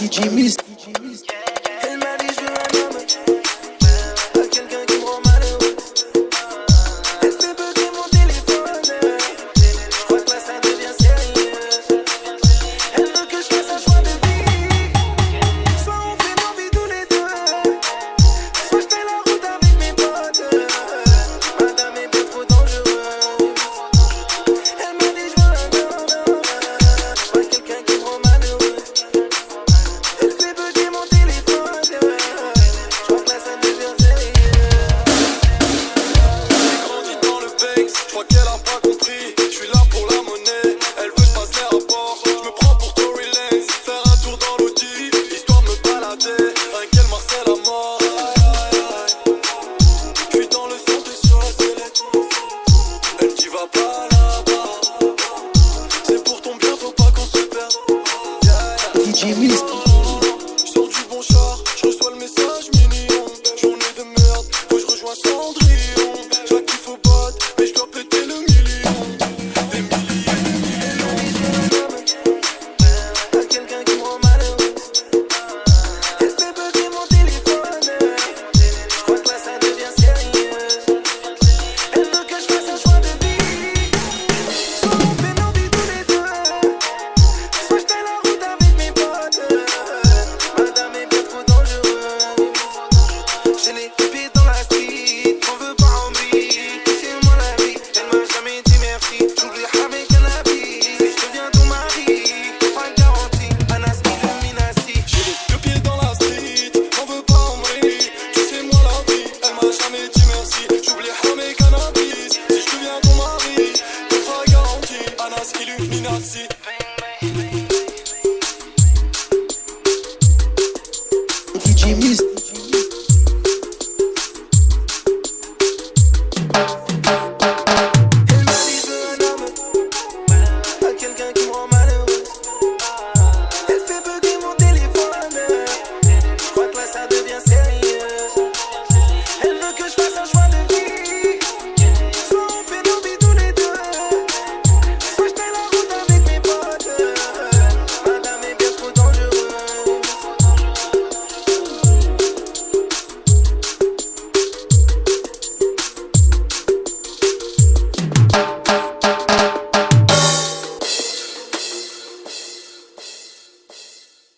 DJ Mist. Elle m'a dit je veux un homme, pas quelqu'un qui me rend malheureux. Elle fait bugger mon téléphone, je crois que là ça devient sérieux. Elle veut que je fasse un choix de vie, soit on fait nos vies tous les deux, soit je fais la route avec mes potes. Madame est bien trop dangereuse. Elle m'a dit je veux un homme, pas quelqu'un qui me rend malheureux. Elle fait bugger mon téléphone, je crois que là ça devient sérieux. J'ai grandi dans le Banks, je crois qu'elle a pas compris. Je suis là pour la monnaie, elle veut que je passe les rapports. Je me prends pour Tory Lanez, faire un tour dans l'audi, histoire de me balader, un quel Marcel à mort. Je suis dans le son, t'es sur la sellette. Elle dit va pas là-bas, c'est pour ton bien, faut pas qu'on se perde. DJ Mist. Je sors du bon char, je reçois le message mignon. Journée de merde, faut que je rejoins Cendrillon. J'active au bot, mais je dois péter le million. Des milliers. Pas quelqu'un qui me rend malheureux. Elle fait bugger mon téléphone, je crois que là ça devient sérieux. Elle veut que je fasse un choix de vie, soit on fait nos vies tous les deux, soit je fais la route avec mes potes. Madame est bien trop dangereuse. J'ai les pieds dans la street, on veut pas en vie. C'est moi la vie, elle m'a jamais dit merci. J'oublie avec cannabis, je deviens ton mari, pas garanti. Anas Illuminati. J'ai les deux pieds dans la street, on veut pas en vrille. Tu sais moi la vie, elle m'a jamais dit merci. J'oublie mes cannabis, si je deviens ton mari, contrat garanti. Anas Illuminati. DJ Mist.